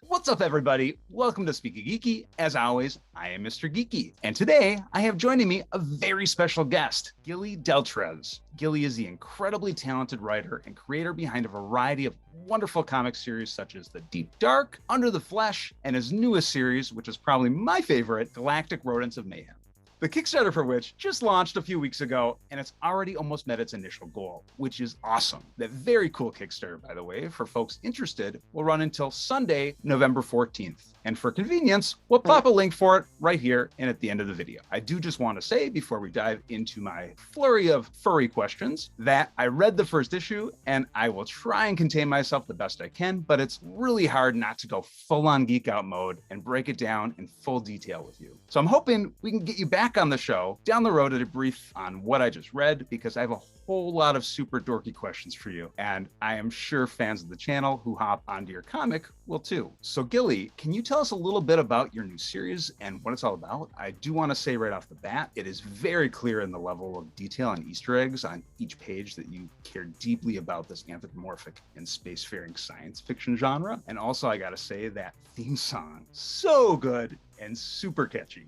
What's up, everybody? Welcome to SpeekyGeeky. As always, I am Mr. Geek-E, and today I have joining me a very special guest, Gilly Deltrez. Gilly is the incredibly talented writer and creator behind a variety of wonderful comic series such as The Deep Dark, Under the Flesh, and his newest series, which is probably my favorite, Galactic Rodents of Mayhem. The Kickstarter for which just launched a few weeks ago, and it's already almost met its initial goal, which is awesome. That very cool Kickstarter, by the way, for folks interested, will run until Sunday, November 14th. And for convenience, we'll pop a link for it right here and at the end of the video. I do just want to say, before we dive into my flurry of furry questions, that I read the first issue and I will try and contain myself the best I can, but it's really hard not to go full on geek out mode and break it down in full detail with you. So I'm hoping we can get you back on the show down the road at a brief on what I just read, because I have a whole lot of super dorky questions for you, and I am sure fans of the channel who hop onto your comic will too. So Gilly, can you tell us a little bit about your new series and what it's all about? I do want to say right off the bat, it is very clear in the level of detail and Easter eggs on each page that you care deeply about this anthropomorphic and spacefaring science fiction genre. And also, I gotta say, that theme song, so good and super catchy.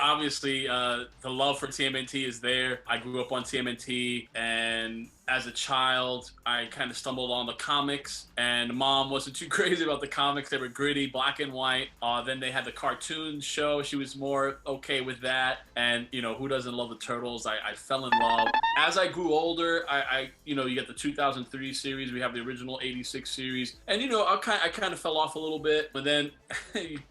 Obviously, the love for TMNT is there. I grew up on TMNT, and as a child, I kind of stumbled on the comics, and Mom wasn't too crazy about the comics. They were gritty, black and white. Then they had the cartoon show. She was more okay with that. And, you know, who doesn't love the Turtles? I fell in love. As I grew older, you know, you get the 2003 series. We have the original 86 series. And, you know, I kind of fell off a little bit. But then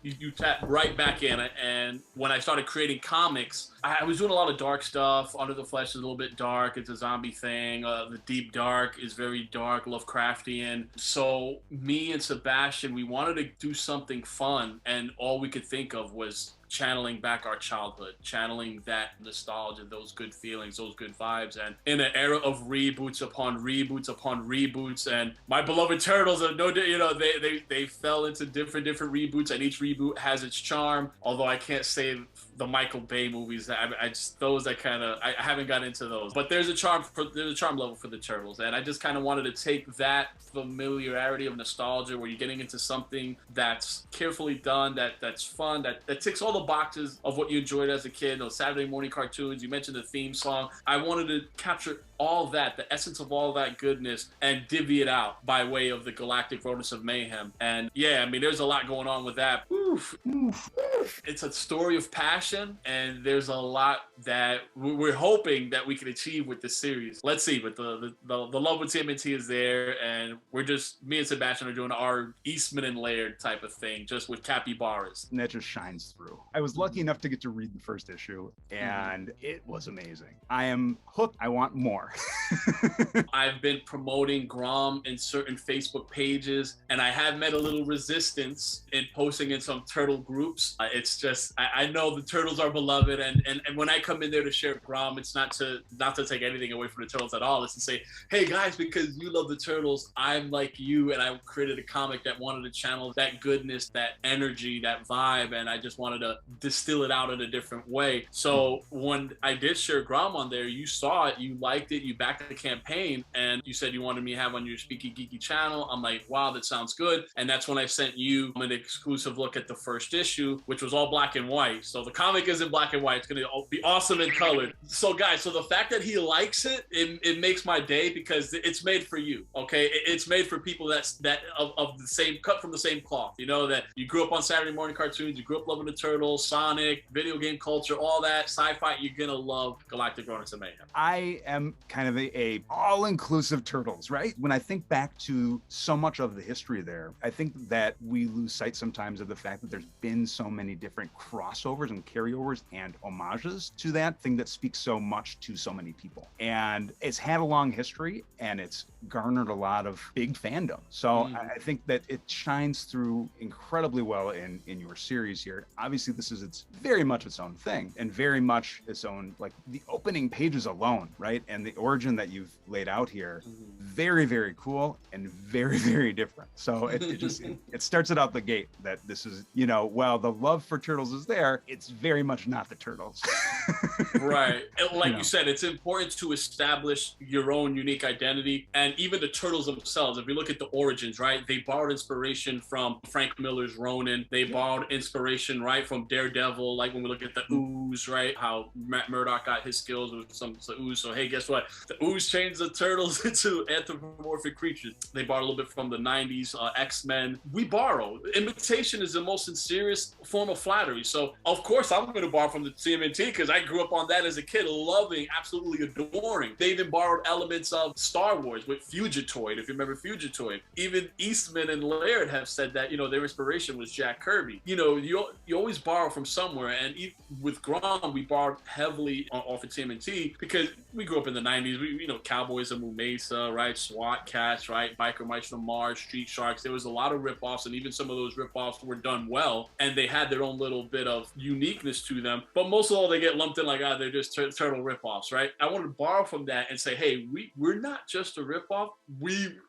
you tap right back in it. And when I started creating comics, I was doing a lot of dark stuff. Under the Flesh is a little bit dark. It's a zombie thing. The Deep Dark is very dark, Lovecraftian. So me and Sebastian, we wanted to do something fun, and all we could think of was channeling back our childhood, channeling that nostalgia, those good feelings, those good vibes. And in an era of reboots upon reboots upon reboots, and my beloved Turtles are no, you know, they fell into different reboots, and each reboot has its charm. Although I can't say the Michael Bay movies, I just, those I haven't got into those. But there's a charm level for the Turtles, and I just kind of wanted to take that familiarity of nostalgia, where you're getting into something that's carefully done, that's fun, that ticks all the boxes of what you enjoyed as a kid. Those Saturday morning cartoons, you mentioned the theme song. I wanted to capture all that, the essence of all that goodness, and divvy it out by way of the Galactic Rodents of Mayhem. And yeah, I mean, there's a lot going on with that. Oof. It's a story of passion, and there's a lot that we're hoping that we can achieve with this series. Let's see, but the love with TMNT is there, and we're just, me and Sebastian are doing our Eastman and Laird type of thing, just with Capybaras. And that just shines through. I was lucky enough to get to read the first issue, and it was amazing. I am hooked. I want more. I've been promoting Grom in certain Facebook pages, and I have met a little resistance in posting in some turtle groups. It's just, I know the turtles are beloved, and when I come in there to share Grom, it's not to take anything away from the turtles at all. It's to say, hey guys, because you love the turtles, I'm like you, and I created a comic that wanted to channel that goodness, that energy, that vibe, and I just wanted to distill it out in a different way. So when I did share Grom on there, you saw it, you liked it, you backed the campaign, and you said you wanted me to have on your SpeekyGeeky channel. I'm like, wow, that sounds good. And that's when I sent you an exclusive look at the first issue, which was all black and white. So the comic is in black and white. It's going to be awesome in color. So guys, so the fact that he likes it, it makes my day, because it's made for you, okay? It's made for people of the same, cut from the same cloth, you know, that you grew up on Saturday morning cartoons, you grew up loving the Turtles, Sonic, video game culture, all that, sci-fi. You're going to love Galactic Rodents of Mayhem. I am kind of a all-inclusive Turtles, right? When I think back to so much of the history there, I think that we lose sight sometimes of the fact that there's been so many different crossovers and carryovers and homages to that thing that speaks so much to so many people. And it's had a long history, and it's garnered a lot of big fandom. So I think that it shines through incredibly well in your series here. Obviously, this is very much its own thing, and very much its own, like the opening pages alone, right? And the origin that you've laid laid out here, very, very cool and very, very different. So it just, it starts it out the gate that this is, you know, while the love for turtles is there, it's very much not the turtles. Right. And like You know. you said, it's important to establish your own unique identity. And even the turtles themselves, if you look at the origins, right, they borrowed inspiration from Frank Miller's Ronin. They borrowed inspiration, right, from Daredevil. Like when we look at the ooze, right, how Matt Murdock got his skills with some ooze. So hey, guess what? The ooze changed the turtles into anthropomorphic creatures. They borrowed a little bit from the 90s, X-Men. We borrow. Imitation is the most sincerest form of flattery. So of course I'm going to borrow from the TMNT because I grew up on that as a kid, loving, absolutely adoring. They even borrowed elements of Star Wars with Fugitoid, if you remember Fugitoid. Even Eastman and Laird have said that, you know, their inspiration was Jack Kirby. You know, you always borrow from somewhere, and with Grom, we borrowed heavily off of TMNT because we grew up in the 90s. We, you know, Cowboys of Moo Mesa, right? SWAT Cats, right? Biker Mice from Mars, Street Sharks. There was a lot of ripoffs, and even some of those ripoffs were done well, and they had their own little bit of uniqueness to them. But most of all, they get lumped in like, ah, they're just turtle ripoffs, right? I wanted to borrow from that and say, hey, we're not just a ripoff.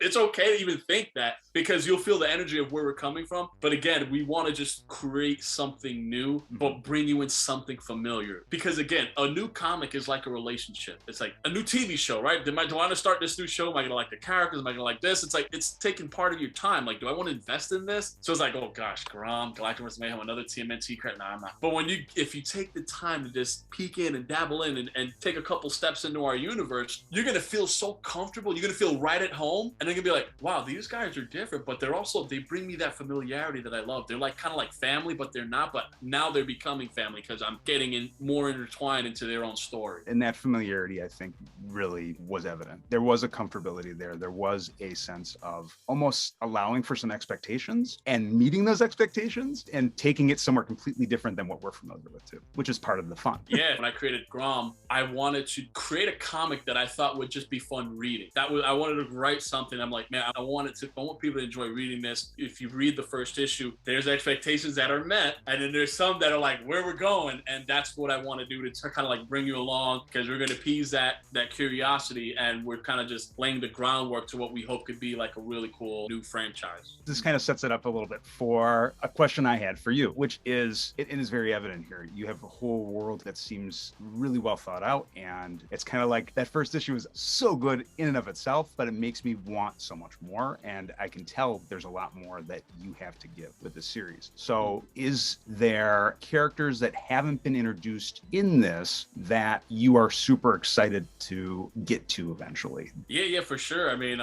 It's okay to even think that because you'll feel the energy of where we're coming from. But again, we want to just create something new, but bring you in something familiar. Because again, a new comic is like a relationship. It's like a new TV show, right? Do I want to start this new show? Am I going to like the characters? Am I going to like this? It's like, it's taking part of your time. Like, do I want to invest in this? So it's like, oh gosh, Grom, Galactic Rodentos of Mayhem, another TMNT crap. Nah, I'm not. But if you take the time to just peek in and dabble in and take a couple steps into our universe, you're going to feel so comfortable. You're going to feel right at home. And they're going to be like, wow, these guys are different, but they bring me that familiarity that I love. They're like kind of like family, but they're not. But now they're becoming family because I'm getting more intertwined into their own story. And that familiarity, I think, really was evident. There was a comfortability there. There was a sense of almost allowing for some expectations and meeting those expectations and taking it somewhere completely different than what we're familiar with too, which is part of the fun. Yeah, when I created Grom, I wanted to create a comic that I thought would just be fun reading. I wanted to write something. I'm like, man, I want people to enjoy reading this. If you read the first issue, there's expectations that are met, and then there's some that are like, where we're going, and that's what I want to do to kind of like bring you along, because we're going to appease that curiosity, and we're kind of just laying the groundwork to what we hope could be like a really cool new franchise. This kind of sets it up a little bit for a question I had for you, which is, it is very evident here. You have a whole world that seems really well thought out, and it's kind of like that first issue is so good in and of itself, but it makes me want so much more, and I can tell there's a lot more that you have to give with this series. So is there characters that haven't been introduced in this that you are super excited to get to eventually? Yeah, for sure. I mean,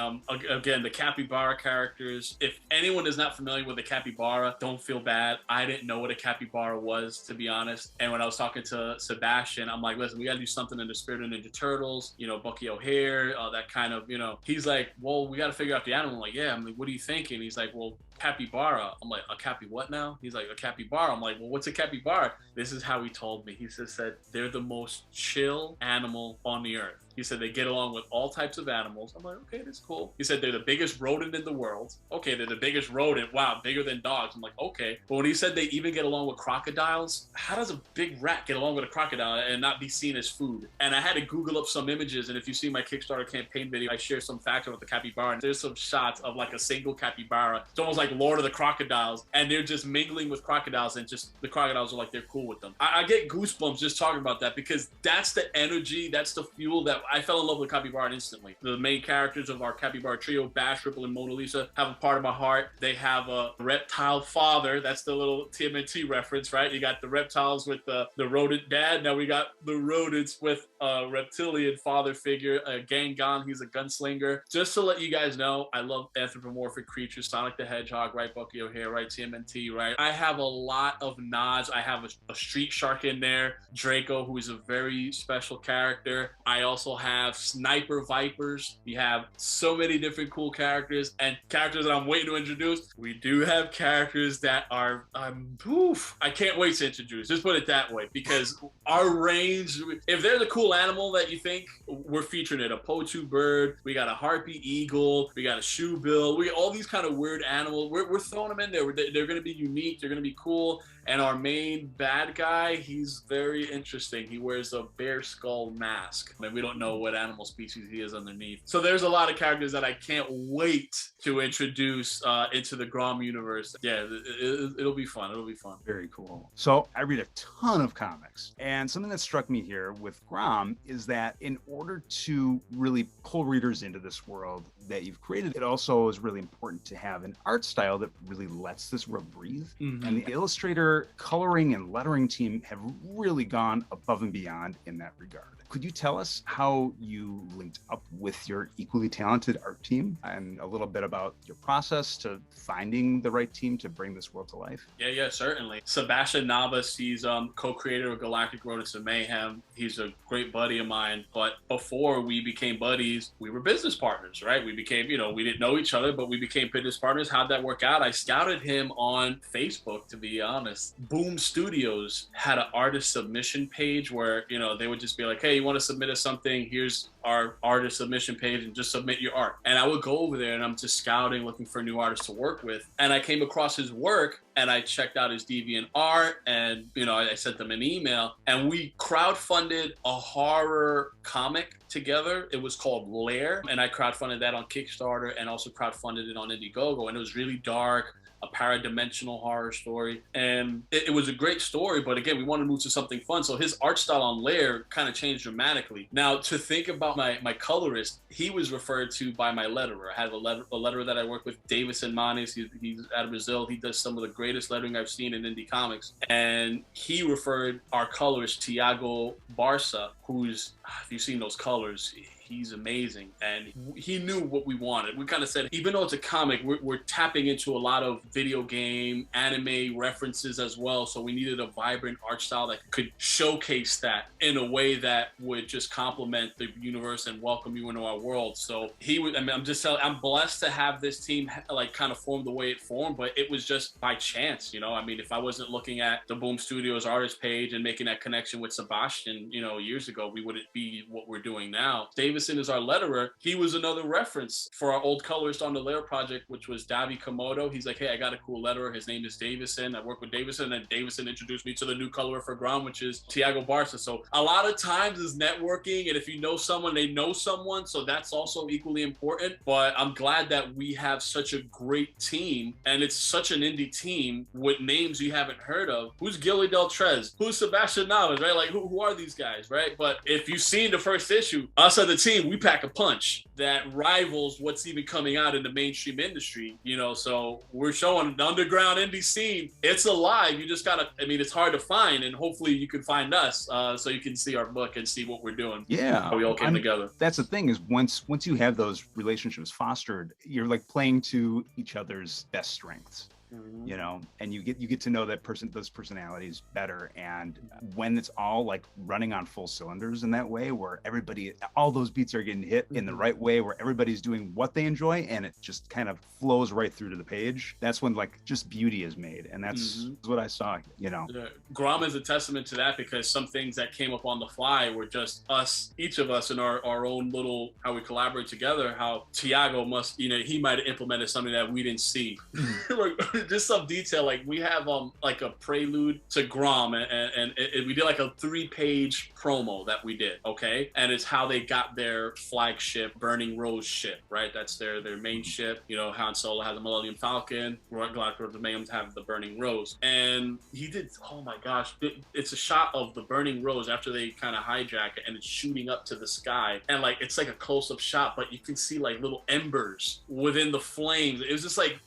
again, the Capybara characters, if anyone is not familiar with the Capybara, don't feel bad. I didn't know what a Capybara was, to be honest. And when I was talking to Sebastian, I'm like, listen, we got to do something in the spirit of Ninja Turtles, you know, Bucky O'Hare, that kind of, you know, he's like, well, we got to figure out the animal. I'm like, yeah. I'm like, what are you thinking? He's like, well, capybara. I'm like, a cappy what now? He's like, a capybara. I'm like, well, what's a capybara? This is how he told me. He just said, they're the most chill animal on the earth. He said they get along with all types of animals. I'm like, okay, that's cool. He said they're the biggest rodent in the world. Okay, they're the biggest rodent. Wow, bigger than dogs. I'm like, okay. But when he said they even get along with crocodiles, how does a big rat get along with a crocodile and not be seen as food? And I had to Google up some images. And if you see my Kickstarter campaign video, I share some facts about the capybara. And there's some shots of like a single capybara. It's almost like Lord of the Crocodiles. And they're just mingling with crocodiles, and just the crocodiles are like, they're cool with them. I get goosebumps just talking about that, because that's the energy, that's the fuel that I fell in love with Capybara instantly. The main characters of our Capybara trio, Bash, Ripple, and Mona Lisa, have a part of my heart. They have a reptile father. That's the little TMNT reference, right? You got the reptiles with the rodent dad. Now we got the rodents with a reptilian father figure, Gangon. He's a gunslinger. Just to let you guys know, I love anthropomorphic creatures. Sonic the Hedgehog, right? Bucky O'Hare, right? TMNT, right? I have a lot of nods. I have a street shark in there. Draco, who is a very special character. I also have sniper vipers. We have so many different cool characters, and characters that I'm waiting to introduce. We do have characters that are, I can't wait to introduce. Just put it that way, because our range, if there's a cool animal that you think, we're featuring it. A Potu bird, we got a harpy eagle, we got a shoebill, we got all these kind of weird animals. We're throwing them in there. They're going to be unique. They're going to be cool. And our main bad guy, he's very interesting. He wears a bear skull mask. I mean, we don't know what animal species he is underneath. So there's a lot of characters that I can't wait to introduce into the Grom universe. Yeah, it'll be fun. It'll be fun. Very cool. So I read a ton of comics, and something that struck me here with Grom is that in order to really pull readers into this world that you've created, it also is really important to have an art style that really lets this world breathe. Mm-hmm. And the illustrator, coloring, and lettering team have really gone above and beyond in that regard. Could you tell us how you linked up with your equally talented art team and a little bit about your process to finding the right team to bring this world to life? Yeah, certainly. Sebastian Navas, he's co-creator of Galactic Rodents of Mayhem. He's a great buddy of mine, but before we became buddies, we were business partners, right? We became, we didn't know each other, but we became business partners. How'd that work out? I scouted him on Facebook, to be honest. Boom Studios had an artist submission page where, they would just be like, hey, you want to submit us something? Here's our artist submission page and just submit your art. And I would go over there and I'm just scouting, looking for new artists to work with. And I came across his work and I checked out his Deviant art and, I sent them an email and we crowdfunded a horror comic together. It was called Lair. And I crowdfunded that on Kickstarter and also crowdfunded it on Indiegogo. And it was really dark, a paradimensional horror story. And it was a great story, but again, we wanted to move to something fun. So his art style on Lair kind of changed dramatically. Now, to think about my colorist, he was referred to by my letterer. I have a letterer that I work with, Davison Manes. He's out of Brazil. He does some of the greatest lettering I've seen in indie comics. And he referred our colorist, Thiago Barça, who's, if you've seen those colors, he's amazing, and he knew what we wanted. We kind of said, even though it's a comic, we're tapping into a lot of video game, anime references as well, so we needed a vibrant art style that could showcase that in a way that would just complement the universe and welcome you into our world. So he would, I'm blessed to have this team kind of form the way it formed, but it was just by chance, if I wasn't looking at the Boom Studios artist page and making that connection with Sebastian, years ago, we wouldn't be what we're doing now. Davison is our letterer. He was another reference for our old colorist on the Lair project, which was Davi Komodo. He's like, hey, I got a cool letterer. His name is Davison. I work with Davison, and Davison introduced me to the new colorer for Grom, which is Thiago Barça. So a lot of times is networking, and if you know someone, they know someone. So that's also equally important. But I'm glad that we have such a great team, and it's such an indie team with names you haven't heard of. Who's Gilly Deltrez? Who's Sebastian Navas, right? Like, who are these guys, right? But if you've seen the first issue, us as a team, we pack a punch that rivals what's even coming out in the mainstream industry, so we're showing the underground indie scene. It's alive. You just gotta, it's hard to find, and hopefully you can find us so you can see our book and see what we're doing. Yeah. How we all came together. That's the thing, is once you have those relationships fostered, you're like playing to each other's best strengths. And you get to know those personalities better. And when it's all like running on full cylinders in that way, where all those beats are getting hit in the right way, where everybody's doing what they enjoy, and it just kind of flows right through to the page, that's when like just beauty is made. And that's what I saw, Grom is a testament to that, because some things that came up on the fly were just us, each of us in our own little, how we collaborate together, how Thiago must, he might have implemented something that we didn't see. Just some detail, like we have like a prelude to Grom, and we did like a 3-page promo that we did, okay? And it's how they got their flagship Burning Rose ship, right? That's their main ship. Han Solo has the Millennium Falcon, Galactic Rodents of Mayhem have the Burning Rose. And he did, oh my gosh, it's a shot of the Burning Rose after they kind of hijack it, and it's shooting up to the sky, and like it's like a close-up shot, but you can see like little embers within the flames. It was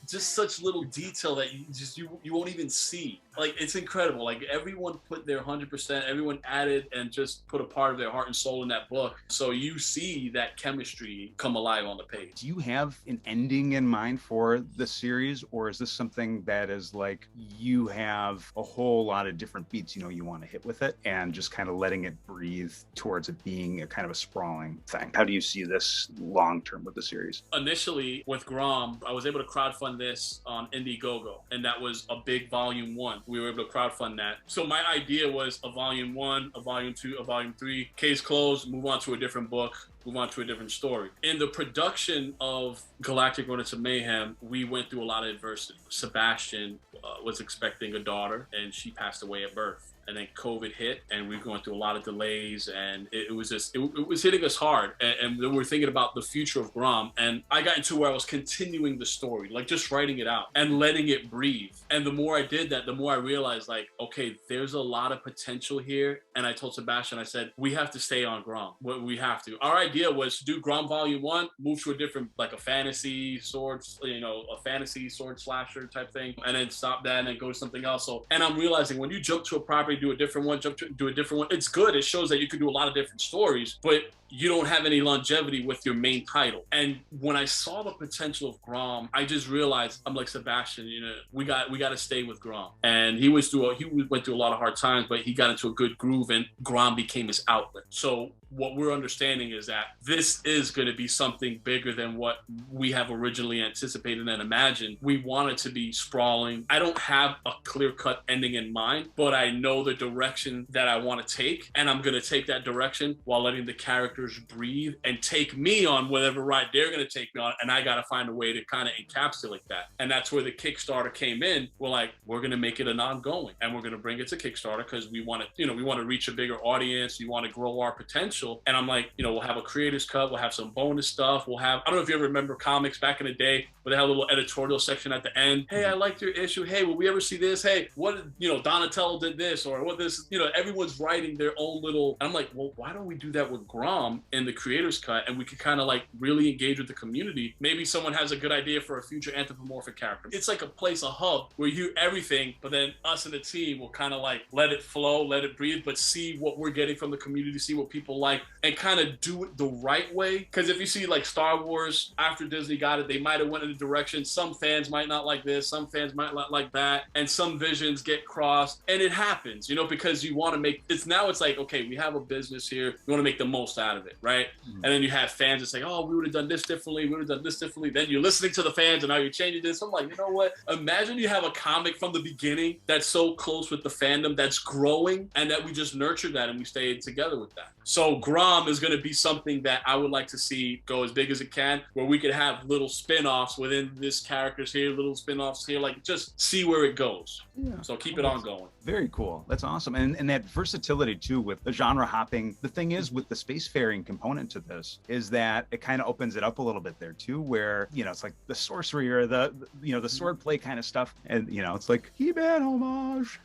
just such little detail that you won't even see. Like, it's incredible. Like, everyone put their 100%, everyone added and just put a part of their heart and soul in that book. So you see that chemistry come alive on the page. Do you have an ending in mind for the series, or is this something that is like you have a whole lot of different beats you want to hit with it, and just kind of letting it breathe towards it being a kind of a sprawling thing? How do you see this long term with the series? Initially with Grom, I was able to crowdfund this on Indiegogo, and that was a big volume 1. We were able to crowdfund that. So my idea was a volume 1, a volume 2, a volume 3, case closed, move on to a different book, move on to a different story. In the production of Galactic Rodents of Mayhem, we went through a lot of adversity. Sebastian was expecting a daughter, and she passed away at birth. and then COVID hit, and we were going through a lot of delays, and it was just, it was hitting us hard. And we were thinking about the future of Grom, and I got into where I was continuing the story, like just writing it out and letting it breathe. And the more I did that, the more I realized, like, okay, there's a lot of potential here. And I told Sebastian, I said, we have to stay on Grom. We have to. Our idea was to do Grom Volume 1, move to a different, like a fantasy sword, you know, a fantasy sword slasher type thing, and then stop that and then go to something else. So, and I'm realizing when you jump to a property, do a different one, do a different one, it's good. It shows that you can do a lot of different stories, but you don't have any longevity with your main title. And when I saw the potential of Grom, I just realized, I'm like, Sebastian, you know, we got to stay with Grom. And he went through a lot of hard times, but he got into a good groove, and Grom became his outlet. So what we're understanding is that this is going to be something bigger than what we have originally anticipated and imagined. We want it to be sprawling. I don't have a clear-cut ending in mind, but I know the direction that I want to take, and I'm going to take that direction while letting the characters breathe and take me on whatever ride they're going to take me on, and I got to find a way to kind of encapsulate that. And that's where the Kickstarter came in. We're like, we're going to make it an ongoing, and we're going to bring it to Kickstarter because we want to, you know, we want to reach a bigger audience. We want to grow our potential. And I'm like, you know, we'll have a creator's cut, we'll have some bonus stuff, we'll have, I don't know if you ever remember comics back in the day, but they had a little editorial section at the end. Hey, I liked your issue. Hey, will we ever see this? Hey, what, you know, Donatello did this, or what this, you know, everyone's writing their own little, I'm like, well, why don't we do that with Grom in the creator's cut, and we could kind of like really engage with the community. Maybe someone has a good idea for a future anthropomorphic character. It's like a place, a hub where you hear everything, but then us and the team will kind of like let it flow, let it breathe, but see what we're getting from the community, see what people like, and kind of do it the right way. Because if you see like Star Wars, after Disney got it, they might have went in a direction. Some fans might not like this, some fans might not like that, and some visions get crossed, and it happens, you know, because you want to make, it's like, okay, we have a business here, we want to make the most out of it, right? And then you have fans that say, oh, we would have done this differently, we would have done this differently. Then you're listening to the fans, and now you're changing this. I'm like, you know what? Imagine you have a comic from the beginning that's so close with the fandom, that's growing, and that we just nurture that and we stay together with that. So Grom is going to be something that I would like to see go as big as it can, where we could have little spin-offs within this characters here, little spin-offs here, like just see where it goes. Yeah. So keep it ongoing. Very cool. That's awesome. And that versatility too with the genre hopping. The thing is with the spacefaring component to this is that it kind of opens it up a little bit there too, where, you know, it's like the sorcery or the you know, the swordplay kind of stuff. And, you know, it's like He-Man homage.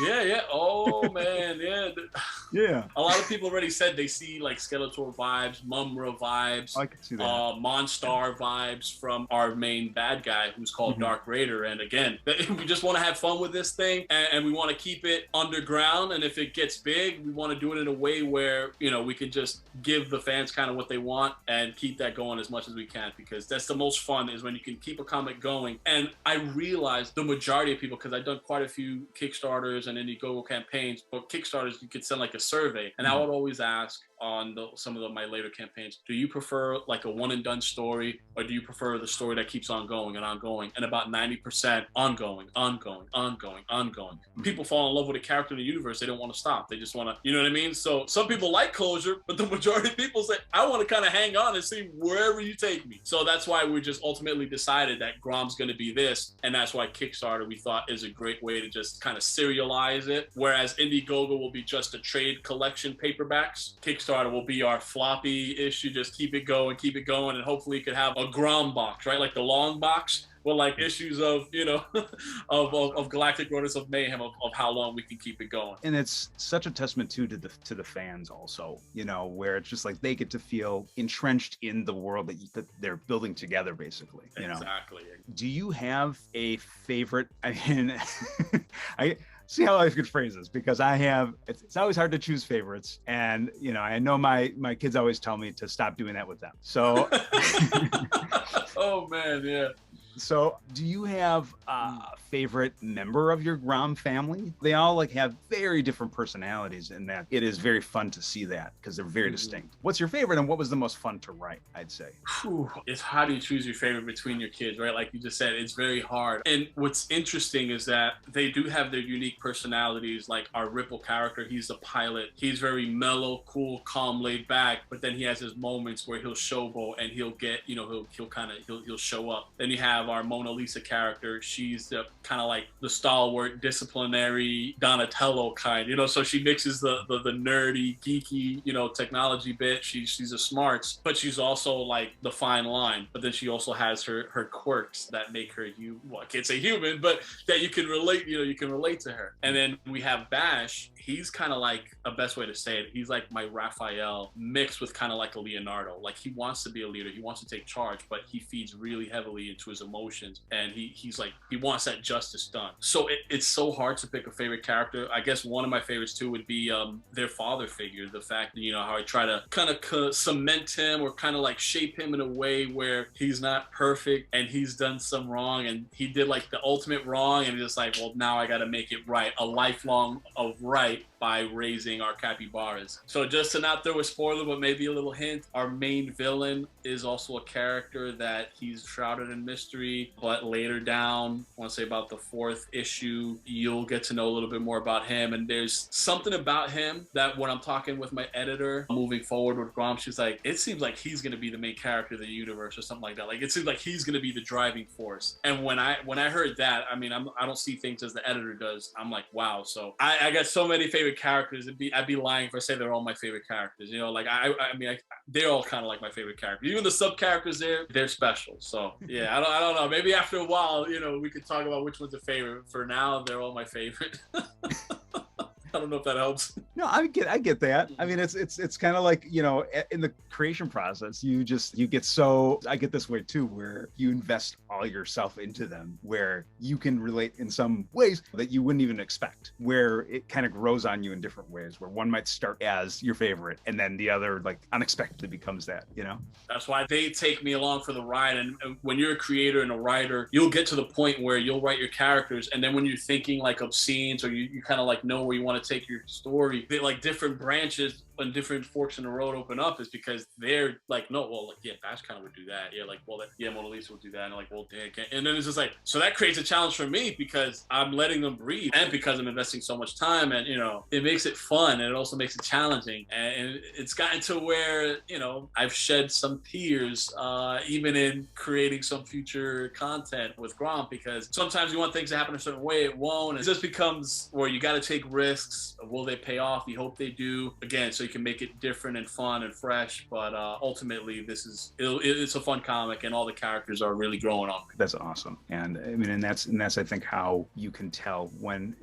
Yeah. Oh man, yeah. Yeah. A lot of people already said they see like Skeletor vibes, Mumra vibes, I can see that. Monstar vibes from our main bad guy who's called Dark Raider. And again, we just want to have fun with this thing, and we want to keep it underground. And if it gets big, we want to do it in a way where, you know, we can just give the fans kind of what they want and keep that going as much as we can, because that's the most fun, is when you can keep a comic going. And I realized the majority of people, because I've done quite a few Kickstarters and Indiegogo campaigns, but Kickstarters, you could send like a survey, and I would always ask on some of my later campaigns, do you prefer like a one and done story, or do you prefer the story that keeps on going and ongoing? And about 90% ongoing. People fall in love with a character in the universe, they don't want to stop, they just want to, you know what I mean? So some people like closure, but the majority of people say, I want to kind of hang on and see wherever you take me. So that's why we just ultimately decided that Grom's going to be this, and that's why Kickstarter, we thought, is a great way to just kind of serialize it, whereas Indiegogo will be just a trade collection paperbacks. Kickstarter will be our floppy issue, just keep it going, and hopefully you could have a Grom box, right? Like the long box, well, like issues of, you know, of Galactic Rodents of Mayhem, of how long we can keep it going. And it's such a testament too to the fans also, you know, where it's just like they get to feel entrenched in the world that they're building together, basically. You know? Exactly. Do you have a favorite? I mean, I see how I could phrase this, because it's always hard to choose favorites, and you know, I know my kids always tell me to stop doing that with them. So oh man, yeah. So do you have a favorite member of your Grom family? They all like have very different personalities, and that it is very fun to see that because they're very distinct. What's your favorite, and what was the most fun to write, I'd say? It's how do you choose your favorite between your kids, right? Like you just said, it's very hard. And what's interesting is that they do have their unique personalities. Like our Ripple character, he's the pilot. He's very mellow, cool, calm, laid back, but then he has his moments where he'll showboat and he'll get, you know, he'll show up. Then you have have our Mona Lisa character. She's the kind of like the stalwart, disciplinary Donatello kind, you know, so she mixes the nerdy, geeky, you know, technology bit. She's a smarts, but she's also like the fine line. But then she also has her quirks that make her, well, I can't say human, but that you can relate, you know, you can relate to her. And then we have Bash. He's kind of like, a best way to say it, he's like my Raphael mixed with kind of like a Leonardo. Like, he wants to be a leader, he wants to take charge, but he feeds really heavily into his emotions, and he's like, he wants that justice done. So it's so hard to pick a favorite character. I guess one of my favorites too would be their father figure. The fact that, you know, how I try to kind of cement him or kind of like shape him in a way where he's not perfect and he's done some wrong and he did like the ultimate wrong, and just like, well, now I got to make it right, a lifelong of right, by raising our capybaras. So just to not throw a spoiler, but maybe a little hint, our main villain is also a character that he's shrouded in mystery, but later down, I want to say about the 4th issue, you'll get to know a little bit more about him. And there's something about him that when I'm talking with my editor moving forward with Grom, she's like, it seems like he's going to be the main character of the universe or something like that. Like, it seems like he's going to be the driving force. And when I heard that, I mean, I don't see things as the editor does. I'm like, wow. So I got so many favorite characters. I'd be lying if I say they're all my favorite characters. You know, like I mean, they're all kind of like my favorite characters. Even the sub characters, they're special. So yeah, I don't know. Maybe after a while, you know, we could talk about which one's a favorite. For now, they're all my favorite. I don't know if that helps. No, I get that. I mean, it's kind of like, you know, in the creation process, you get so, I get this way too, where you invest all yourself into them, where you can relate in some ways that you wouldn't even expect, where it kind of grows on you in different ways, where one might start as your favorite and then the other like unexpectedly becomes that, you know? That's why they take me along for the ride. And when you're a creator and a writer, you'll get to the point where you'll write your characters, and then when you're thinking like of scenes, or you kind of like know where you want to take your story, they, like different branches and different forks in the road open up, is because they're like, no, well, like, yeah, Bash kind of would do that. Yeah, like, well, yeah, Mona Lisa would do that. And like, well, damn, and then it's just like, so that creates a challenge for me because I'm letting them breathe, and because I'm investing so much time, and, you know, it makes it fun, and it also makes it challenging. And it's gotten to where, you know, I've shed some tears, even in creating some future content with Grom, because sometimes you want things to happen a certain way, it won't. It just becomes where you got to take risks. Will they pay off? You hope they do. Again, so you can make it different and fun and fresh, but ultimately it's a fun comic, and all the characters are really growing on me. That's awesome. And I mean, and that's I think how you can tell when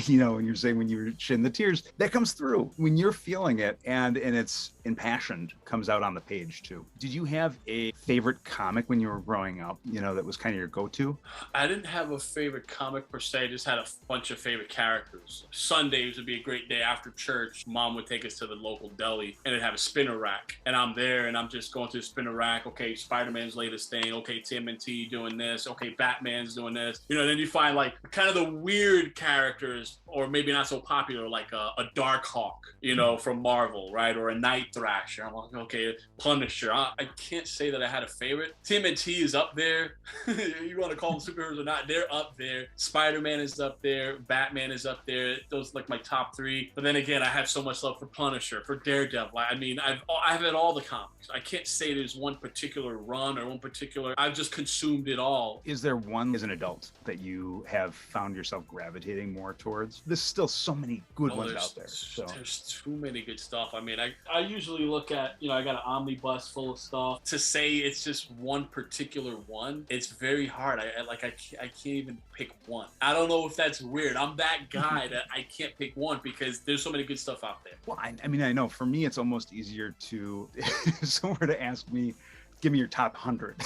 you know, when you're saying, when you're shedding the tears, that comes through when you're feeling it, and it's impassioned, comes out on the page too. Did you have a favorite comic when you were growing up, you know, that was kind of your go-to? I didn't have a favorite comic per se, I just had a bunch of favorite characters. Sundays would be a great day after church. Mom would take us to the local deli, and it'd have a spinner rack, and I'm there, and I'm just going through the spinner rack. Okay, Spider-Man's latest thing. Okay, TMNT doing this. Okay, Batman's doing this. You know, then you find like kind of the weird characters, or maybe not so popular, like a Dark Hawk, you know, from Marvel, right? Or a Night Thrasher. I'm like, okay, Punisher. I can't say that I had a favorite. TMNT is up there. You want to call them superheroes or not, they're up there. Spider-Man is up there. Batman is up there. Those like my top 3. But then again, I have so much love for Punisher, for Daredevil. I mean, I've had all the comics. I can't say there's one particular run or one particular, I've just consumed it all. Is there one as an adult that you have found yourself gravitating more towards? There's still so many good ones out there. So there's too many good stuff. I mean, I usually look at, you know, I got an omnibus full of stuff. To say it's just one particular one, it's very hard. I can't even pick one. I don't know if that's weird. I'm that guy that I can't pick one because there's so many good stuff out there. Well, I mean, I know for me, it's almost easier to, if someone were to ask me, give me your top 100.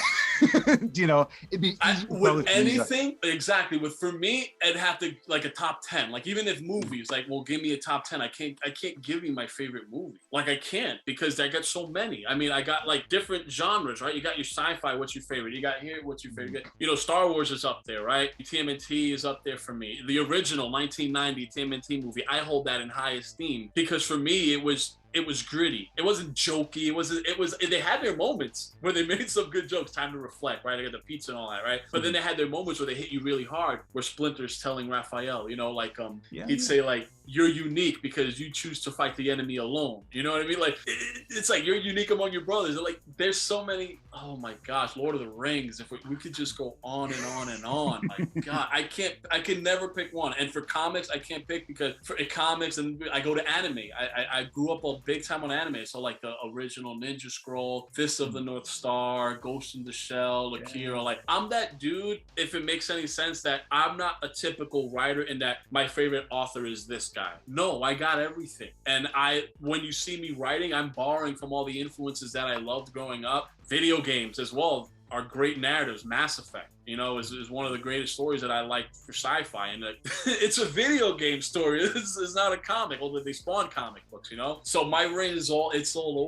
You know, it'd be with anything. Exactly. For me, it'd have to like a top 10. Like even if movies, like, well, give me a top 10. I can't give you my favorite movie. Like I can't, because I got so many. I mean, I got like different genres, right? You got your sci-fi. What's your favorite? You got here. What's your favorite? You know, Star Wars is up there, right? TMNT is up there for me. The original 1990 TMNT movie, I hold that in high esteem, because for me, it was gritty. It wasn't jokey. They had their moments where they made some good jokes. Time to reflect, right? I got the pizza and all that, right? But then they had their moments where they hit you really hard, where Splinter's telling Raphael, you know, like, he'd say like, you're unique because you choose to fight the enemy alone. You know what I mean? Like, it's like, you're unique among your brothers. Like, there's so many oh my gosh, Lord of the Rings. If we could just go on and on and on. Like, God, I can never pick one. And for comics, I can't pick because for comics, and I go to anime. I grew up a big time on anime. So like the original Ninja Scroll, Fist of the North Star, Ghost in the Shell, Akira. Like, I'm that dude, if it makes any sense, that I'm not a typical writer in that my favorite author is this guy. No, I got everything. And when you see me writing, I'm borrowing from all the influences that I loved growing up. Video games as well are great narratives. Mass Effect, you know, is one of the greatest stories that I like for sci-fi, and it's a video game story. It's not a comic, although they spawn comic books, you know. So my brain is all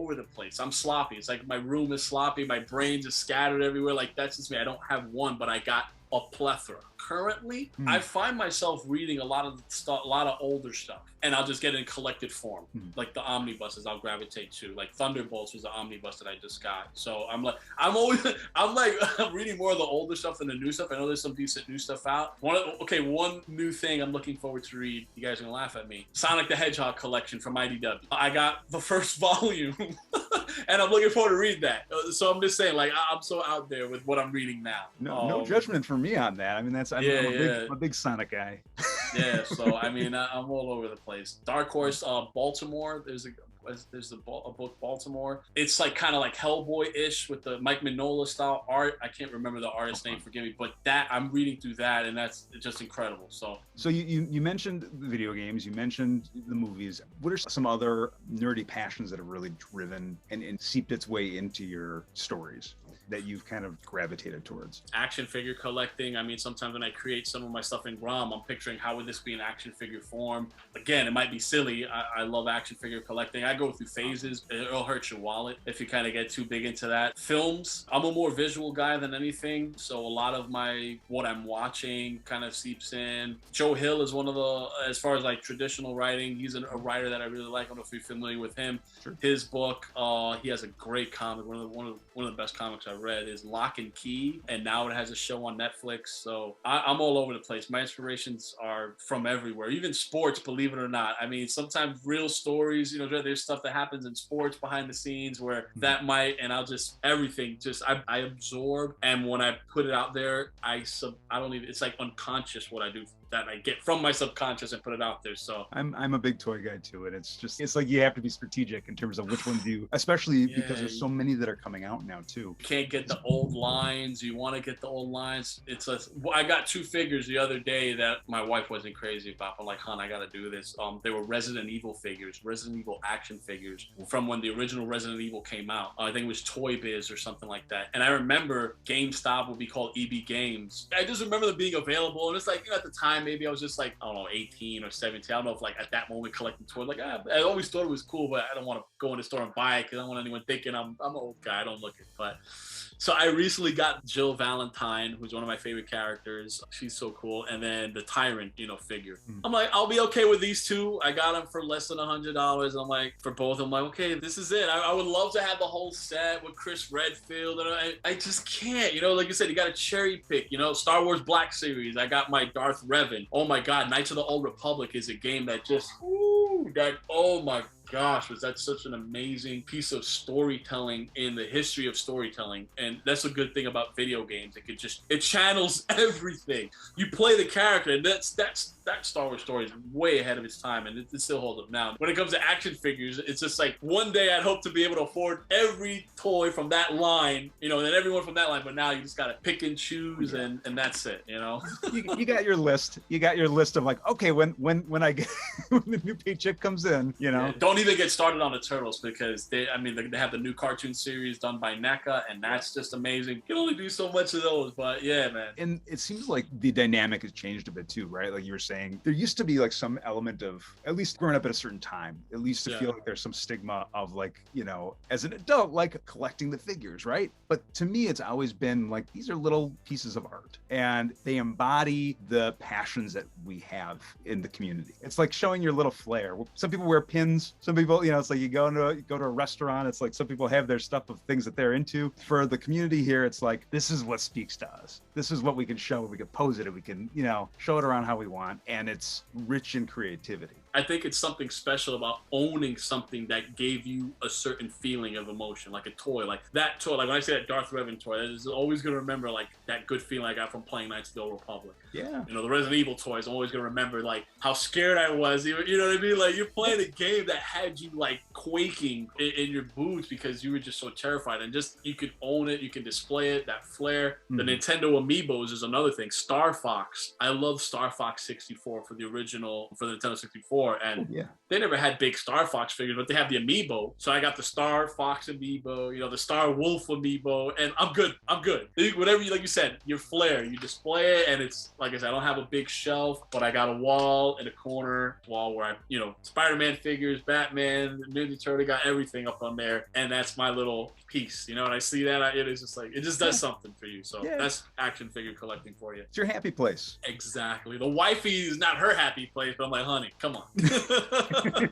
over the place. I'm sloppy. It's like my room is sloppy. My brain's just scattered everywhere. Like, that's just me. I don't have one, but I got a plethora. Currently, I find myself reading a lot of older stuff, and I'll just get it in collected form. Like the omnibuses, I'll gravitate to. Like Thunderbolts was the omnibus that I just got. So I'm reading more of the older stuff than the new stuff. I know there's some decent new stuff out. One new thing I'm looking forward to read. You guys are gonna laugh at me. Sonic the Hedgehog collection from IDW. I got the first volume. And I'm looking forward to read that. So I'm just saying, like, I'm so out there with what I'm reading now. No judgment from me on that. I mean, I'm a big Sonic guy. Yeah, so I mean, I'm all over the place. Dark Horse, Baltimore. There's a book, Baltimore. It's like kind of like Hellboy-ish with the Mike Mignola style art. I can't remember the artist's name, forgive me, but that I'm reading through that, and that's just incredible. So you mentioned video games, you mentioned the movies. What are some other nerdy passions that have really driven and seeped its way into your stories that you've kind of gravitated towards? Action figure collecting. I mean, sometimes when I create some of my stuff in Grom, I'm picturing how would this be in action figure form. Again, it might be silly. I love action figure collecting. I go through phases. It'll hurt your wallet if you kind of get too big into that. Films, I'm a more visual guy than anything, so a lot of what I'm watching kind of seeps in. Joe Hill is one of the, as far as like traditional writing, he's a writer that I really like. I don't know if you're familiar with him. Sure. His book, he has a great comic. One of the best comics I've read is Lock and Key, and now it has a show on Netflix. So I'm all over the place. My inspirations are from everywhere, even sports, believe it or not. I mean, sometimes real stories, you know, there's stuff that happens in sports behind the scenes where that might, and I'll just, everything, just I absorb, and when I put it out there, I don't even, it's like unconscious what I do, that I get from my subconscious and put it out there. So I'm a big toy guy too, and it's like you have to be strategic in terms of which ones you, especially because there's so many that are coming out now too. You can't get the old lines. You want to get the old lines. I got 2 figures the other day that my wife wasn't crazy about. I'm like, hon, I got to do this. They were Resident Evil figures, Resident Evil action figures from when the original Resident Evil came out. I think it was Toy Biz or something like that. And I remember GameStop would be called EB Games. I just remember them being available, and it's like, you know, at the time, maybe I was just like, I don't know, 18 or 17. I don't know if like at that moment collecting toys, like I always thought it was cool, but I don't want to go in the store and buy it because I don't want anyone thinking I'm an old guy. I don't look it. But so I recently got Jill Valentine, who's one of my favorite characters. She's so cool. And then the Tyrant, you know, figure. I'm like, I'll be okay with these 2. I got them for less than $100. I'm like, for both, I'm like, okay, this is it. I would love to have the whole set with Chris Redfield. And I just can't, you know, like you said, you got to cherry pick, you know, Star Wars Black Series. I got my Darth Revan. Oh my God, Knights of the Old Republic is a game that just, oh my gosh, was that such an amazing piece of storytelling in the history of storytelling. And that's a good thing about video games. It channels everything. You play the character, and that Star Wars story is way ahead of its time, and it still holds up now. When it comes to action figures, it's just like, one day I'd hope to be able to afford every toy from that line, you know, and then everyone from that line, but now you just gotta pick and choose, and that's it, you know. you got your list. You got your list of like, okay, when I get when the new paycheck comes in, you know. Yeah, don't even get started on the Turtles, because they have the new cartoon series done by NECA, and that's just amazing. You can only do so much of those, but yeah, man. And it seems like the dynamic has changed a bit too, right? Like you were saying, there used to be like some element of, at least growing up at a certain time, at least to feel like there's some stigma of like, you know, as an adult, like collecting the figures, right? But to me, it's always been like, these are little pieces of art, and they embody the passions that we have in the community. It's like showing your little flair. Some people wear pins. Some people, you know, it's like you go to a restaurant. It's like some people have their stuff of things that they're into. For the community here, it's like, this is what Speaks does. This is what we can show. We can pose it, and we can, you know, show it around how we want. And it's rich in creativity. I think it's something special about owning something that gave you a certain feeling of emotion, like a toy, like that toy. Like when I say that Darth Revan toy, that is always gonna remember like that good feeling I got from playing Knights of the Old Republic. Yeah. You know, the Resident Evil toys, I'm always gonna remember like how scared I was. You know what I mean? Like you're playing a game that had you like quaking in your boots because you were just so terrified, and just you could own it, you can display it, that flair. The Nintendo Amiibos is another thing. Star Fox, I love Star Fox 64 for the original, for the Nintendo 64, and they never had big Star Fox figures, but they have the Amiibo. So I got the Star Fox Amiibo, you know, the Star Wolf Amiibo, and I'm good. I'm good. Whatever you, like you said, your flair, you display it, and it's like I said, I don't have a big shelf, but I got a wall in a corner wall where I, you know, Spider-Man figures, Batman, Ninja Turtle, got everything up on there, and that's my little piece. You know, and I see that, it is just like, it just does something for you. So that's action figure collecting for you. It's your happy place. Exactly. The wifey is not her happy place, but I'm like, honey, come on.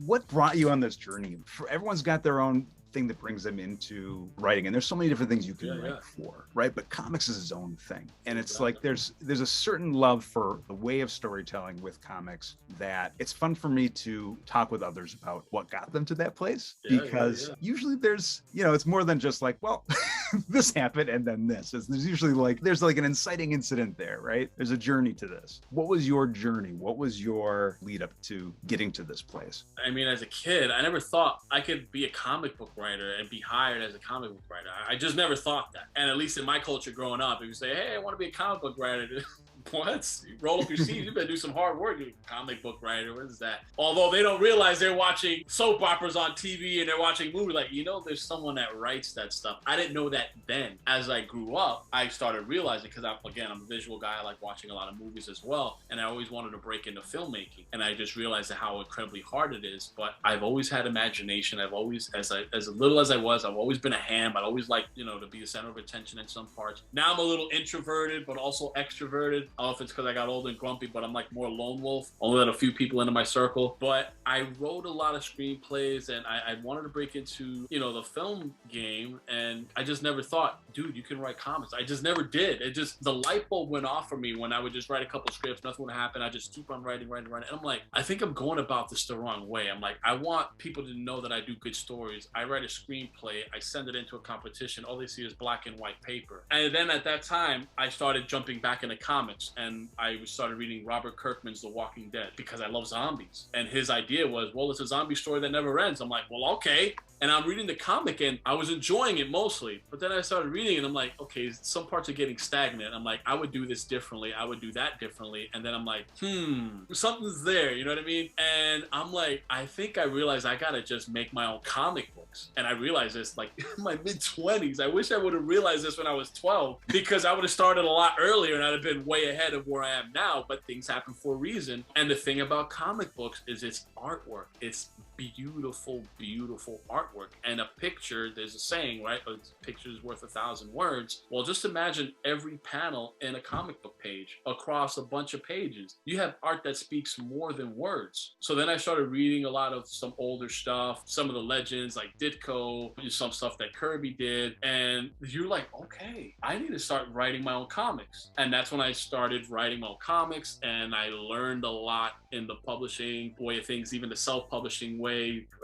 What brought you on this journey? Everyone's got their own thing that brings them into writing, and there's so many different things you can write for, right? But comics is its own thing, and it's like there's a certain love for the way of storytelling with comics that it's fun for me to talk with others about what got them to that place, because usually there's, you know, it's more than just like, well, this happened and then this. There's usually like there's like an inciting incident there, right? There's a journey to this. What was your journey? What was your lead up to getting to this place? I mean, as a kid, I never thought I could be a comic book writer and be hired as a comic book writer. I just never thought that. And at least in my culture growing up, if you say, hey, I want to be a comic book writer, what? You roll up your sleeves, you better do some hard work. You're a comic book writer, what is that? Although they don't realize they're watching soap operas on TV and they're watching movies, like, you know, there's someone that writes that stuff. I didn't know that then. As I grew up, I started realizing, because I'm a visual guy, I like watching a lot of movies as well, and I always wanted to break into filmmaking, and I just realized how incredibly hard it is. But I've always had imagination. I've always, as little as I was, I've always been a ham. I'd always liked, you know, to be the center of attention in some parts. Now I'm a little introverted, but also extroverted. I don't know if it's because I got old and grumpy, but I'm like more lone wolf. Only let a few people into my circle. But I wrote a lot of screenplays, and I wanted to break into, you know, the film game, and I just never thought, dude, you can write comics. I just never did. It just, the light bulb went off for me when I would just write a couple scripts, nothing would happen. I just keep on writing. And I'm like, I think I'm going about this the wrong way. I'm like, I want people to know that I do good stories. I write a screenplay, I send it into a competition, all they see is black and white paper. And then at that time, I started jumping back into comics, and I started reading Robert Kirkman's The Walking Dead because I love zombies. And his idea was, well, it's a zombie story that never ends. I'm like, well, okay. And I'm reading the comic, and I was enjoying it mostly. But then I started reading, and I'm like, okay, some parts are getting stagnant. I'm like, I would do this differently. I would do that differently. And then I'm like, something's there. You know what I mean? And I'm like, I think I realized I got to just make my own comic books. And I realized this like in my mid-20s. I wish I would have realized this when I was 12, because I would have started a lot earlier and I'd have been way ahead of where I am now. But things happen for a reason. And the thing about comic books is it's artwork. It's beautiful, beautiful artwork. And a picture, there's a saying, right? A picture is worth 1,000 words. Well, just imagine every panel in a comic book page across a bunch of pages. You have art that speaks more than words. So then I started reading a lot of some older stuff, some of the legends like Ditko, some stuff that Kirby did. And you're like, okay, I need to start writing my own comics. And that's when I started writing my own comics, and I learned a lot in the publishing way of things, even the self-publishing way,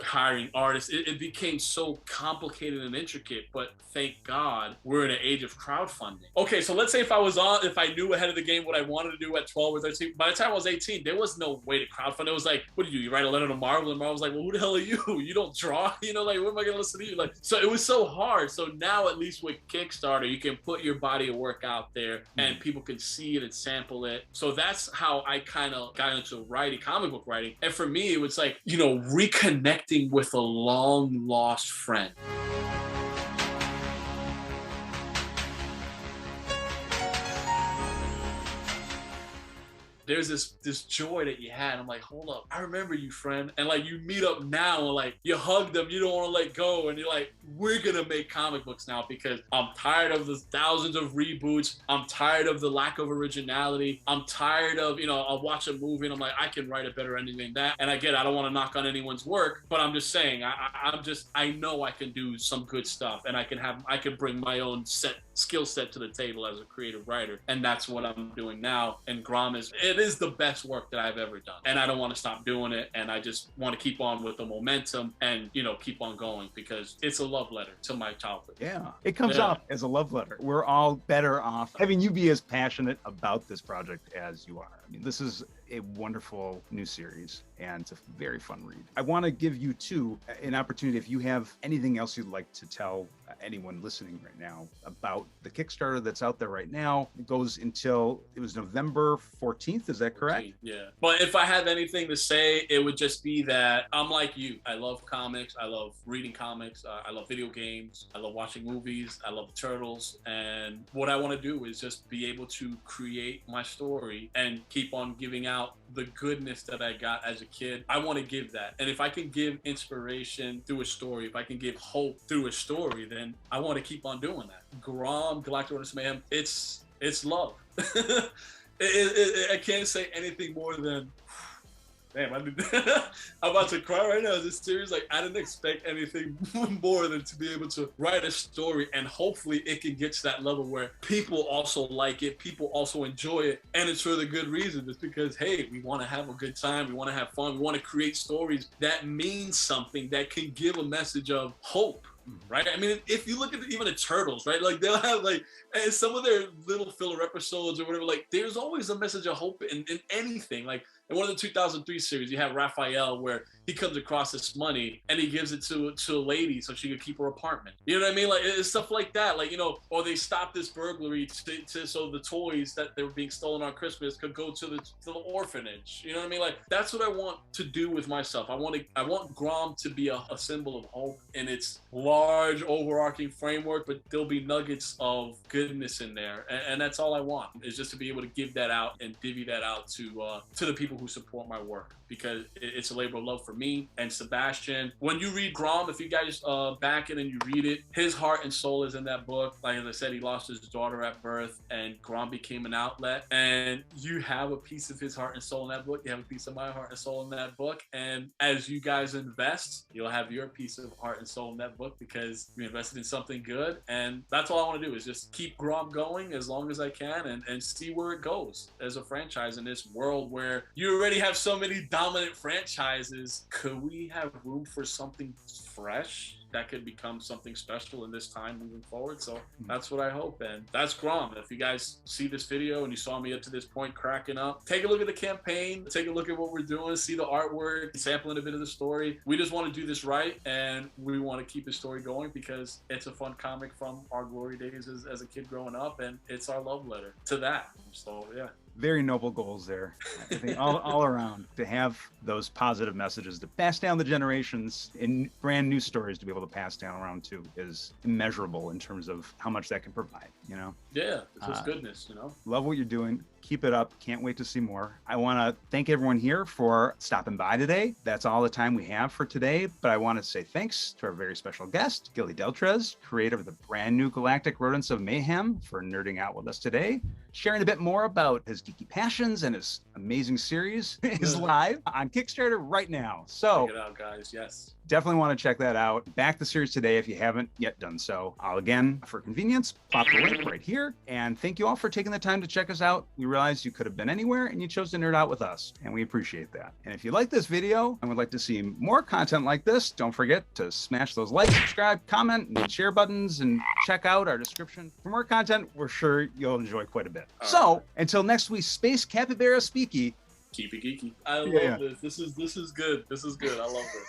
hiring artists. It became so complicated and intricate, but thank God we're in an age of crowdfunding. Okay, so let's say if I knew ahead of the game what I wanted to do at 12 or 13, by the time I was 18, there was no way to crowdfund. It was like, what do? You write a letter to Marvel, and Marvel's like, well, who the hell are you? You don't draw? You know, like, what am I gonna listen to you? Like, so it was so hard. So now, at least with Kickstarter, you can put your body of work out there, and people can see it and sample it. So that's how I kind of got into writing, comic book writing. And for me, it was like, you know, reconnecting with a long lost friend. There's this joy that you had. I'm like, hold up, I remember you, friend. And like, you meet up now, and like, you hug them, you don't want to let go, and you're like, we're gonna make comic books now, because I'm tired of the thousands of reboots. I'm tired of the lack of originality. I'm tired of, you know, I'll watch a movie and I'm like, I can write a better ending than that. And I get it, I don't want to knock on anyone's work, but I'm just saying, I know I can do some good stuff, and I can bring my own skill set to the table as a creative writer. And that's what I'm doing now. And Grom is, it it is the best work that I've ever done. And I don't want to stop doing it. And I just want to keep on with the momentum and, you know, keep on going because it's a love letter to my childhood. Yeah, it comes off as a love letter. We're all better off having you be as passionate about this project as you are. I mean, this is a wonderful new series and it's a very fun read. I want to give you two an opportunity if you have anything else you'd like to tell anyone listening right now about the Kickstarter that's out there right now. It goes until, it was November 14th, is that correct? Yeah. But if I have anything to say, it would just be that I'm like you. I love comics. I love reading comics. I love video games. I love watching movies. I love the Turtles. And what I want to do is just be able to create my story and keep on giving out the goodness that I got as a kid. I want to give that. And if I can give inspiration through a story, if I can give hope through a story, then I want to keep on doing that. Grom, Galactic Rodents of Mayhem, it's love. I can't say anything more than, damn, I'm about to cry right now. This series, like, I didn't expect anything more than to be able to write a story, and hopefully it can get to that level where people also like it, people also enjoy it, and it's for the good reason. It's because, hey, we want to have a good time, we want to have fun, we want to create stories that mean something, that can give a message of hope. Right? I mean, if you look at even the Turtles, right? Like, they'll have, like, and some of their little filler episodes or whatever, like, there's always a message of hope in anything. Like, in one of the 2003 series, you have Raphael where he comes across this money and he gives it to a lady so she could keep her apartment. You know what I mean? Like, it's stuff like that. Like, you know, or they stop this burglary so the toys that they were being stolen on Christmas could go to the orphanage. You know what I mean? Like, that's what I want to do with myself. I want Grom to be a symbol of hope in its large overarching framework, but there'll be nuggets of goodness in there. And that's all I want, is just to be able to give that out and divvy that out to the people who support my work, because it's a labor of love for me and Sebastian. When you read Grom, if you guys back it and you read it, his heart and soul is in that book. Like, as I said, he lost his daughter at birth and Grom became an outlet, and you have a piece of his heart and soul in that book. You have a piece of my heart and soul in that book, and as you guys invest, you'll have your piece of heart and soul in that book, because we invested in something good. And that's all I want to do, is just keep Grom going as long as I can and see where it goes as a franchise in this world where you already have so many dominant franchises. Could we have room for something fresh that could become something special in this time moving forward? So that's what I hope, and that's Grom. If you guys see this video and you saw me up to this point cracking up, take a look at the campaign, take a look at what we're doing, see the artwork, sampling a bit of the story. We just want to do this right, and we want to keep the story going because it's a fun comic from our glory days as a kid growing up, and it's our love letter to that. So yeah. Very noble goals there. I think all around, to have those positive messages to pass down the generations in brand new stories to be able to pass down around too is immeasurable in terms of how much that can provide, you know? Yeah, it's just goodness, you know? Love what you're doing. Keep it up. Can't wait to see more. I want to thank everyone here for stopping by today. That's all the time we have for today, but I want to say thanks to our very special guest, Gilly Deltrez, creator of the brand new Galactic Rodents of Mayhem, for nerding out with us today, sharing a bit more about his geeky passions and his amazing series is live on Kickstarter right now. So check it out, guys. Yes. Definitely want to check that out. Back the series today if you haven't yet done so. I'll again, for convenience, pop the link right here. And thank you all for taking the time to check us out. We realize you could have been anywhere and you chose to nerd out with us, and we appreciate that. And if you like this video and would like to see more content like this, don't forget to smash those like, subscribe, comment, and share buttons, and check out our description for more content we're sure you'll enjoy quite a bit. So until next week, Space Capybara Speaky. Keep it geeky. I love this. This is good. This is good. I love this.